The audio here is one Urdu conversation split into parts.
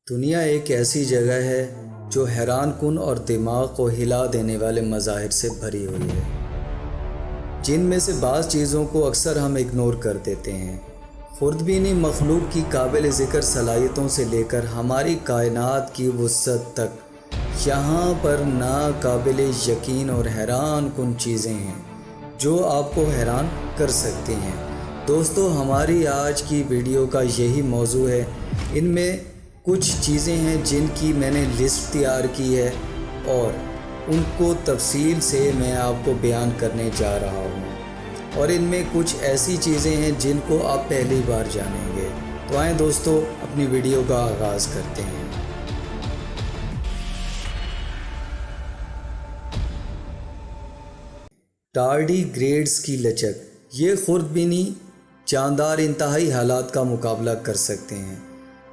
دنیا ایک ایسی جگہ ہے جو حیران کن اور دماغ کو ہلا دینے والے مظاہر سے بھری ہوئی ہے، جن میں سے بعض چیزوں کو اکثر ہم اگنور کر دیتے ہیں۔ خوردبینی مخلوق کی قابل ذکر صلاحیتوں سے لے کر ہماری کائنات کی وسعت تک، یہاں پر ناقابل یقین اور حیران کن چیزیں ہیں جو آپ کو حیران کر سکتی ہیں۔ دوستو، ہماری آج کی ویڈیو کا یہی موضوع ہے۔ ان میں کچھ چیزیں ہیں جن کی میں نے لسٹ تیار کی ہے اور ان کو تفصیل سے میں آپ کو بیان کرنے جا رہا ہوں، اور ان میں کچھ ایسی چیزیں ہیں جن کو آپ پہلی بار جانیں گے۔ تو آئیں دوستو، اپنی ویڈیو کا آغاز کرتے ہیں۔ ٹارڈی گریڈز کی لچک۔ یہ خوردبینی جاندار انتہائی حالات کا مقابلہ کر سکتے ہیں،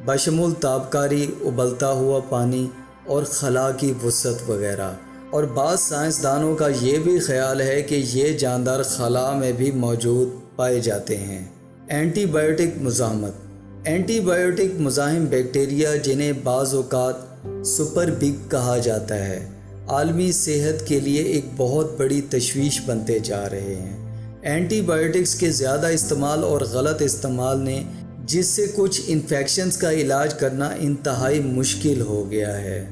بشمول تابکاری، ابلتا ہوا پانی اور خلا کی وسعت وغیرہ۔ اور بعض سائنسدانوں کا یہ بھی خیال ہے کہ یہ جاندار خلا میں بھی موجود پائے جاتے ہیں۔ اینٹی بائیوٹک مزاحمت۔ اینٹی بائیوٹک مزاحم بیکٹیریا، جنہیں بعض اوقات سپر بگ کہا جاتا ہے، عالمی صحت کے لیے ایک بہت بڑی تشویش بنتے جا رہے ہیں۔ اینٹی بائیوٹکس کے زیادہ استعمال اور غلط استعمال نے جس سے کچھ انفیکشنز کا علاج کرنا انتہائی مشکل ہو گیا ہے۔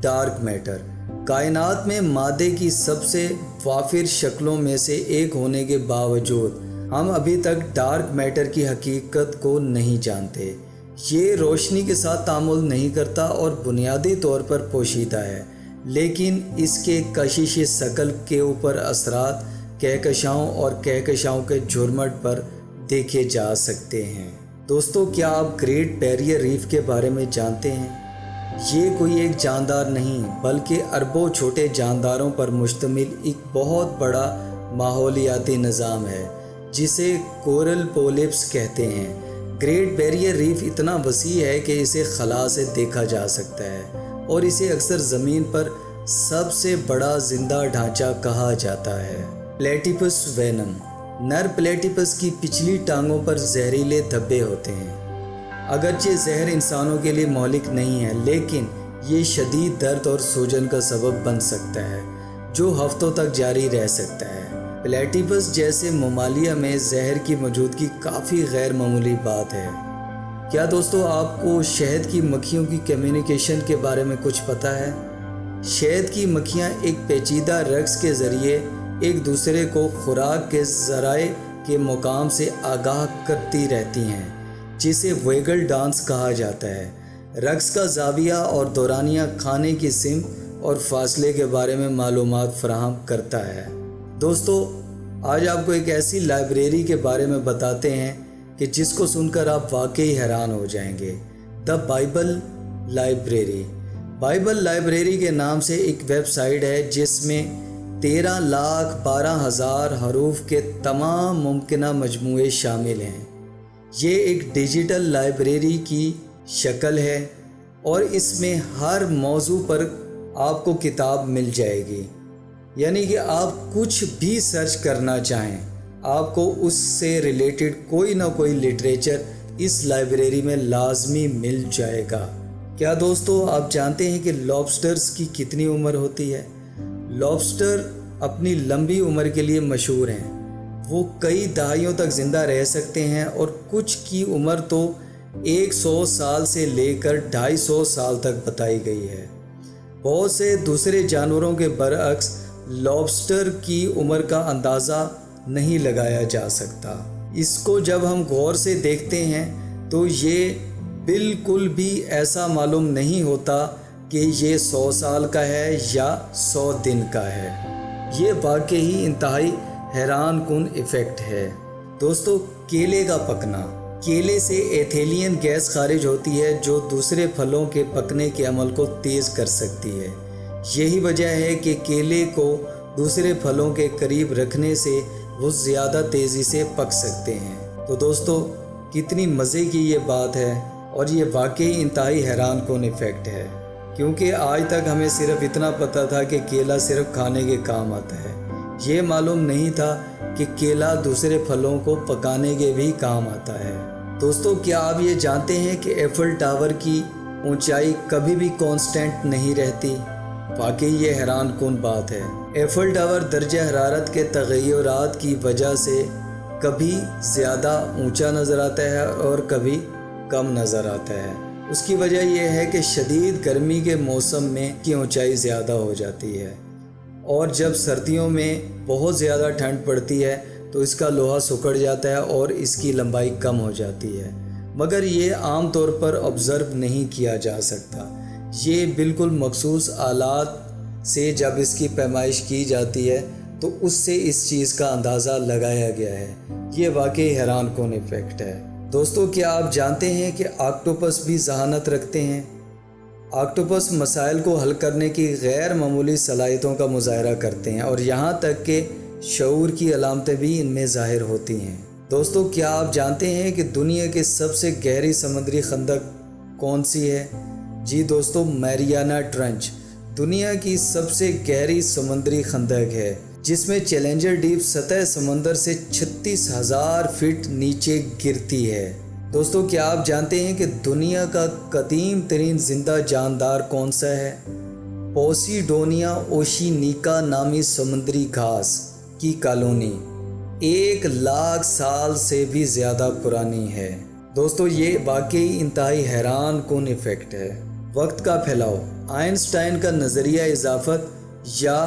Dark matter. کائنات میں مادے کی سب سے وافر شکلوں میں سے ایک ہونے کے باوجود ہم ابھی تک ڈارک میٹر کی حقیقت کو نہیں جانتے۔ یہ روشنی کے ساتھ تعامل نہیں کرتا اور بنیادی طور پر پوشیدہ ہے، لیکن اس کے کشش ثقل کے اوپر اثرات کہکشاؤں اور کہکشاؤں کے جھرمٹ پر دیکھے جا سکتے ہیں۔ دوستو، کیا آپ گریٹ بیریئر ریف کے بارے میں جانتے ہیں؟ یہ کوئی ایک جاندار نہیں بلکہ اربوں چھوٹے جانداروں پر مشتمل ایک بہت بڑا ماحولیاتی نظام ہے جسے کورل پولپس کہتے ہیں۔ گریٹ بیریئر ریف اتنا وسیع ہے کہ اسے خلا سے دیکھا جا سکتا ہے اور اسے اکثر زمین پر سب سے بڑا زندہ ڈھانچہ کہا جاتا ہے۔ پلیٹیپس وینم۔ نر پلیٹیپس کی پچھلی ٹانگوں پر زہریلے دھبے ہوتے ہیں۔ اگرچہ زہر انسانوں کے لیے مہلک نہیں ہے، لیکن یہ شدید درد اور سوجن کا سبب بن سکتا ہے جو ہفتوں تک جاری رہ سکتا ہے۔ پلیٹیپس جیسے ممالیہ میں زہر کی موجودگی کافی غیر معمولی بات ہے۔ کیا دوستو، آپ کو شہد کی مکھیوں کی کمیونیکیشن کے بارے میں کچھ پتہ ہے؟ شہد کی مکھیاں ایک پیچیدہ رقص کے ذریعے ایک دوسرے کو خوراک کے ذرائع کے مقام سے آگاہ کرتی رہتی ہیں، جسے ویگل ڈانس کہا جاتا ہے۔ رقص کا زاویہ اور دورانیہ کھانے کی سمت اور فاصلے کے بارے میں معلومات فراہم کرتا ہے۔ دوستو، آج آپ کو ایک ایسی لائبریری کے بارے میں بتاتے ہیں کہ جس کو سن کر آپ واقعی حیران ہو جائیں گے۔ The Bible library. Bible library کے نام سے ایک ویب سائٹ ہے جس میں 13,12,000 حروف کے تمام ممکنہ مجموعے شامل ہیں۔ یہ ایک ڈیجیٹل لائبریری کی شکل ہے اور اس میں ہر موضوع پر آپ کو کتاب مل جائے گی، یعنی کہ آپ کچھ بھی سرچ کرنا چاہیں، آپ کو اس سے ریلیٹڈ کوئی نہ کوئی لٹریچر اس لائبریری میں لازمی مل جائے گا۔ کیا دوستو، آپ جانتے ہیں کہ لابسٹرز کی کتنی عمر ہوتی ہے؟ لابسٹر اپنی لمبی عمر کے لیے مشہور ہیں۔ وہ کئی دہائیوں تک زندہ رہ سکتے ہیں اور کچھ کی عمر تو 100 سال سے لے کر 250 سال تک بتائی گئی ہے۔ بہت سے دوسرے جانوروں کے برعکس لابسٹر کی عمر کا اندازہ نہیں لگایا جا سکتا۔ اس کو جب ہم غور سے دیکھتے ہیں تو یہ بالکل بھی ایسا معلوم نہیں ہوتا کہ یہ 100 سال کا ہے یا 100 دن کا ہے۔ یہ واقعی انتہائی حیران کن ایفیکٹ ہے۔ دوستو، کیلے کا پکنا۔ کیلے سے ایتھیلین گیس خارج ہوتی ہے جو دوسرے پھلوں کے پکنے کے عمل کو تیز کر سکتی ہے۔ یہی وجہ ہے کہ کیلے کو دوسرے پھلوں کے قریب رکھنے سے وہ زیادہ تیزی سے پک سکتے ہیں۔ تو دوستو، کتنی مزے کی یہ بات ہے اور یہ واقعی انتہائی حیران کن ایفیکٹ ہے، کیونکہ آج تک ہمیں صرف اتنا پتہ تھا کہ کیلا صرف کھانے کے کام آتا ہے۔ یہ معلوم نہیں تھا کہ کیلا دوسرے پھلوں کو پکانے کے بھی کام آتا ہے۔ دوستو، کیا آپ یہ جانتے ہیں کہ ایفل ٹاور کی اونچائی کبھی بھی کانسٹنٹ نہیں رہتی۔ واقعی یہ حیران کن بات ہے۔ ایفل ٹاور درجہ حرارت کے تغیرات کی وجہ سے کبھی زیادہ اونچا نظر آتا ہے اور کبھی کم نظر آتا ہے۔ اس کی وجہ یہ ہے کہ شدید گرمی کے موسم میں کی اونچائی زیادہ ہو جاتی ہے، اور جب سردیوں میں بہت زیادہ ٹھنڈ پڑتی ہے تو اس کا لوہا سکڑ جاتا ہے اور اس کی لمبائی کم ہو جاتی ہے، مگر یہ عام طور پر آبزرو نہیں کیا جا سکتا۔ یہ بالکل مخصوص آلات سے جب اس کی پیمائش کی جاتی ہے تو اس سے اس چیز کا اندازہ لگایا گیا ہے۔ یہ واقعی حیران کن ایفیکٹ ہے۔ دوستو، کیا آپ جانتے ہیں کہ آکٹوپس بھی ذہانت رکھتے ہیں؟ آکٹوپس مسائل کو حل کرنے کی غیر معمولی صلاحیتوں کا مظاہرہ کرتے ہیں، اور یہاں تک کہ شعور کی علامتیں بھی ان میں ظاہر ہوتی ہیں۔ دوستو، کیا آپ جانتے ہیں کہ دنیا کی سب سے گہری سمندری خندق کون سی ہے؟ جی دوستو، میریانا ٹرنچ دنیا کی سب سے گہری سمندری خندق ہے، جس میں چیلنجر ڈیپ سطح سمندر سے 36,000 فٹ نیچے گرتی ہے۔ دوستو، کیا آپ جانتے ہیں کہ دنیا کا قدیم ترین زندہ جاندار کون سا ہے؟ پوسیڈونیا اوشینیکا نامی سمندری گھاس کی کالونی 1,00,000 سال سے بھی زیادہ پرانی ہے۔ دوستو، یہ واقعی انتہائی حیران کن ایفیکٹ ہے۔ وقت کا پھیلاؤ۔ آئنسٹائن کا نظریہ اضافت یا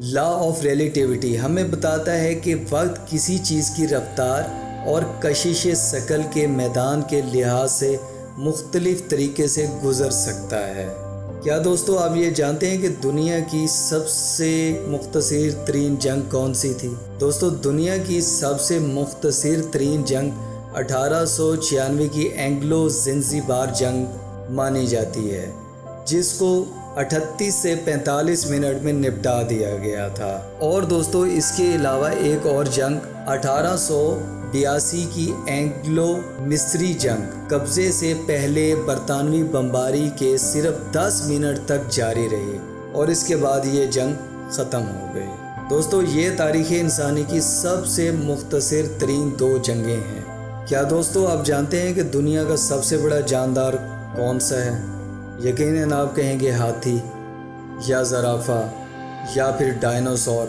لا آف ریلیٹیوٹی ہمیں بتاتا ہے کہ وقت کسی چیز کی رفتار اور کشش ثقل کے میدان کے لحاظ سے مختلف طریقے سے گزر سکتا ہے۔ کیا دوستو آپ یہ جانتے ہیں کہ دنیا کی سب سے مختصر ترین جنگ کون سی تھی؟ دوستو، دنیا کی سب سے مختصر ترین جنگ 1896 کی اینگلو زنجبار جنگ مانی جاتی ہے، جس کو 38 سے 45 منٹ میں نپٹا دیا گیا تھا۔ اور دوستو، اس کے علاوہ ایک اور جنگ 1882 کی اینگلو مصری جنگ قبضے سے پہلے برطانوی بمباری کے صرف 10 منٹ تک جاری رہی، اور اس کے بعد یہ جنگ ختم ہو گئی۔ دوستو، یہ تاریخ انسانی کی سب سے مختصر ترین 2 جنگیں ہیں۔ کیا دوستو آپ جانتے ہیں کہ دنیا کا سب سے بڑا جاندار کون سا ہے؟ یقیناً آپ کہیں گے ہاتھی یا زرافہ یا پھر ڈائنوسور۔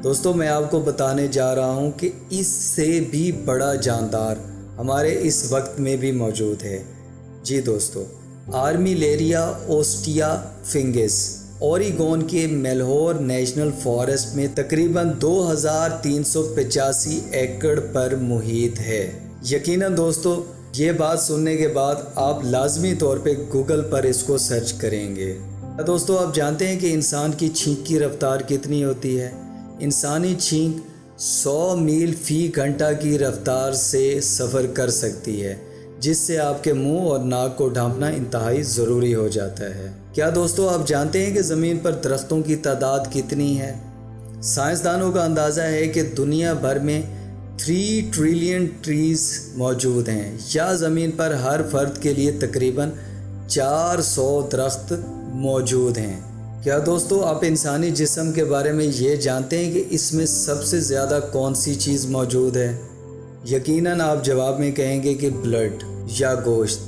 دوستو، میں آپ کو بتانے جا رہا ہوں کہ اس سے بھی بڑا جاندار ہمارے اس وقت میں بھی موجود ہے۔ جی دوستو، آرمیلیریا اوسٹیا فنگس اوریگون کے میلہور نیشنل فارسٹ میں تقریباً 2385 ایکڑ پر محیط ہے۔ یقیناً دوستو، یہ بات سننے کے بعد آپ لازمی طور پہ گوگل پر اس کو سرچ کریں گے۔ دوستو، آپ جانتے ہیں کہ انسان کی چھینک کی رفتار کتنی ہوتی ہے؟ انسانی چھینک 100 میل فی گھنٹہ کی رفتار سے سفر کر سکتی ہے، جس سے آپ کے منہ اور ناک کو ڈھانپنا انتہائی ضروری ہو جاتا ہے۔ کیا دوستو آپ جانتے ہیں کہ زمین پر درختوں کی تعداد کتنی ہے؟ سائنسدانوں کا اندازہ ہے کہ دنیا بھر میں 3 ٹریلین ٹریز موجود ہیں، یا زمین پر ہر فرد کے لیے تقریباً 400 درخت موجود ہیں۔ کیا دوستو آپ انسانی جسم کے بارے میں یہ جانتے ہیں کہ اس میں سب سے زیادہ کون سی چیز موجود ہے؟ یقیناً آپ جواب میں کہیں گے کہ بلڈ یا گوشت۔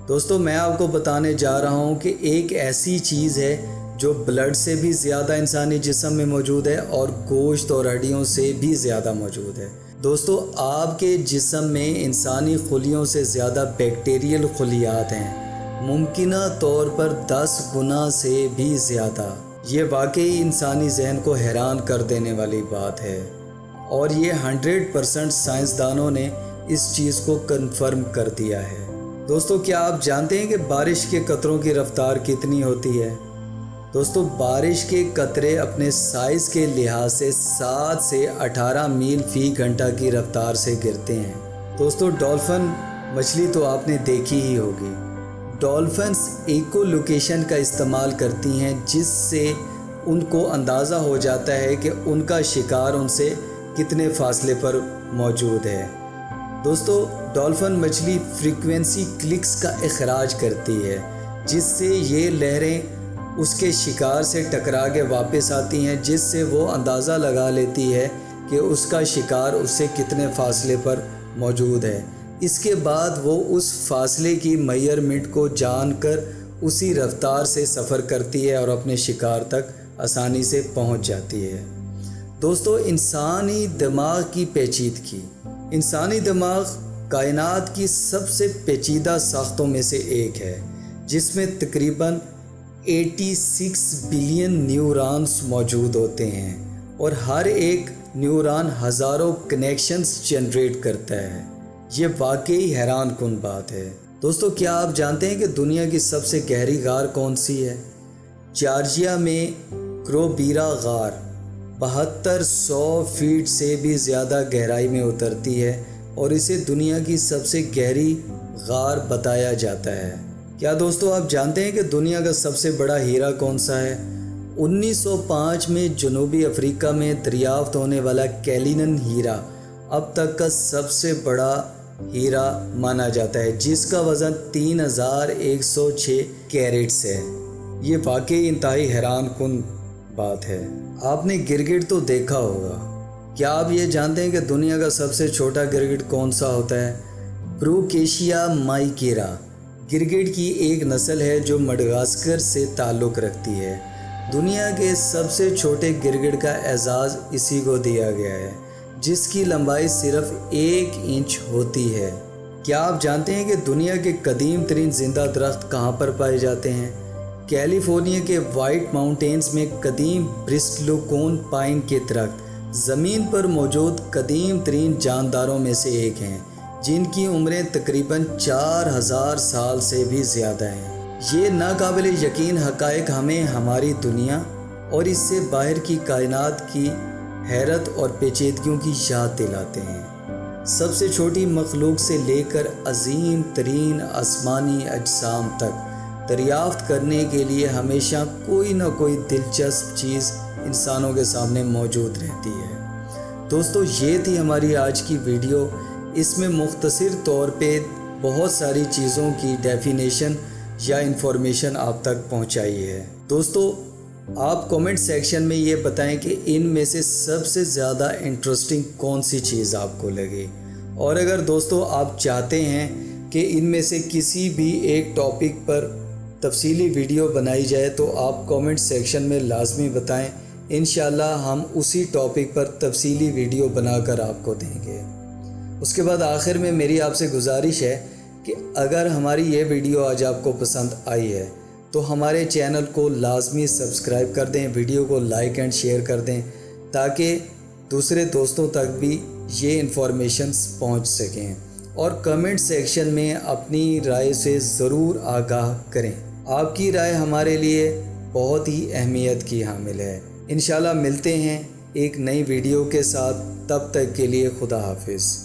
دوستو، میں آپ کو بتانے جا رہا ہوں کہ ایک ایسی چیز ہے جو بلڈ سے بھی زیادہ انسانی جسم میں موجود ہے اور گوشت اور ہڈیوں سے بھی زیادہ موجود ہے۔ دوستو، آپ کے جسم میں انسانی خلیوں سے زیادہ بیکٹیریل خلیات ہیں، ممکنہ طور پر 10 گنا سے بھی زیادہ۔ یہ واقعی انسانی ذہن کو حیران کر دینے والی بات ہے، اور یہ 100% سائنسدانوں نے اس چیز کو کنفرم کر دیا ہے۔ دوستو، کیا آپ جانتے ہیں کہ بارش کے قطروں کی رفتار کتنی ہوتی ہے؟ دوستو، بارش کے قطرے اپنے سائز کے لحاظ سے 7 سے 18 میل فی گھنٹہ کی رفتار سے گرتے ہیں۔ دوستو، ڈولفن مچھلی تو آپ نے دیکھی ہی ہوگی۔ ڈولفنز ایکو لوکیشن کا استعمال کرتی ہیں، جس سے ان کو اندازہ ہو جاتا ہے کہ ان کا شکار ان سے کتنے فاصلے پر موجود ہے۔ دوستو، ڈولفن مچھلی فریکوینسی کلکس کا اخراج کرتی ہے، جس سے یہ لہریں اس کے شکار سے ٹکرا کے واپس آتی ہیں، جس سے وہ اندازہ لگا لیتی ہے کہ اس کا شکار اس سے کتنے فاصلے پر موجود ہے۔ اس کے بعد وہ اس فاصلے کی میئرمنٹ کو جان کر اسی رفتار سے سفر کرتی ہے اور اپنے شکار تک آسانی سے پہنچ جاتی ہے۔ دوستو، انسانی دماغ کی پیچیدگی۔ انسانی دماغ کائنات کی سب سے پیچیدہ ساختوں میں سے ایک ہے، جس میں تقریباً 86 بلین نیورونز موجود ہوتے ہیں اور ہر ایک نیورون ہزاروں کنیکشنز جنریٹ کرتا ہے۔ یہ واقعی حیران کن بات ہے۔ دوستو، کیا آپ جانتے ہیں کہ دنیا کی سب سے گہری غار کون سی ہے؟ جارجیا میں کروبیرا غار 7200 فیٹ سے بھی زیادہ گہرائی میں اترتی ہے اور اسے دنیا کی سب سے گہری غار بتایا جاتا ہے۔ کیا دوستو آپ جانتے ہیں کہ دنیا کا سب سے بڑا ہیرا کون سا ہے؟ 1905 میں جنوبی افریقہ میں دریافت ہونے والا کیلینن ہیرا اب تک کا سب سے بڑا ہیرا مانا جاتا ہے، جس کا وزن 3106 کیرٹس ہے۔ یہ واقعی انتہائی حیران کن بات ہے۔ آپ نے گرگٹ تو دیکھا ہوگا۔ کیا آپ یہ جانتے ہیں کہ دنیا کا سب سے چھوٹا گرگٹ کون سا ہوتا ہے؟ بروکیشیا مائکیرا گرگٹ کی ایک نسل ہے جو مڈغاسکر سے تعلق رکھتی ہے۔ دنیا کے سب سے چھوٹے گرگٹ کا اعزاز اسی کو دیا گیا ہے، جس کی لمبائی صرف 1 انچ ہوتی ہے۔ کیا آپ جانتے ہیں کہ دنیا کے قدیم ترین زندہ درخت کہاں پر پائے جاتے ہیں؟ کیلیفورنیا کے وائٹ ماؤنٹینز میں قدیم برسٹلوکون پائن کے درخت زمین پر موجود قدیم ترین جانداروں میں سے ایک ہیں، جن کی عمریں تقریباً 4000 سال سے بھی زیادہ ہیں۔ یہ ناقابل یقین حقائق ہمیں ہماری دنیا اور اس سے باہر کی کائنات کی حیرت اور پیچیدگیوں کی یاد دلاتے ہیں۔ سب سے چھوٹی مخلوق سے لے کر عظیم ترین آسمانی اجسام تک دریافت کرنے کے لیے ہمیشہ کوئی نہ کوئی دلچسپ چیز انسانوں کے سامنے موجود رہتی ہے۔ دوستو، یہ تھی ہماری آج کی ویڈیو۔ اس میں مختصر طور پہ بہت ساری چیزوں کی ڈیفینیشن یا انفارمیشن آپ تک پہنچائی ہے۔ دوستو، آپ کومنٹ سیکشن میں یہ بتائیں کہ ان میں سے سب سے زیادہ انٹرسٹنگ کون سی چیز آپ کو لگی، اور اگر دوستو آپ چاہتے ہیں کہ ان میں سے کسی بھی ایک ٹاپک پر تفصیلی ویڈیو بنائی جائے تو آپ کومنٹ سیکشن میں لازمی بتائیں۔ انشاءاللہ ہم اسی ٹاپک پر تفصیلی ویڈیو بنا کر آپ کو دیں گے۔ اس کے بعد آخر میں میری آپ سے گزارش ہے کہ اگر ہماری یہ ویڈیو آج آپ کو پسند آئی ہے تو ہمارے چینل کو لازمی سبسکرائب کر دیں، ویڈیو کو لائک اینڈ شیئر کر دیں تاکہ دوسرے دوستوں تک بھی یہ انفارمیشنز پہنچ سکیں، اور کمنٹ سیکشن میں اپنی رائے سے ضرور آگاہ کریں۔ آپ کی رائے ہمارے لیے بہت ہی اہمیت کی حامل ہے۔ انشاءاللہ ملتے ہیں ایک نئی ویڈیو کے ساتھ، تب تک کے لیے خدا حافظ۔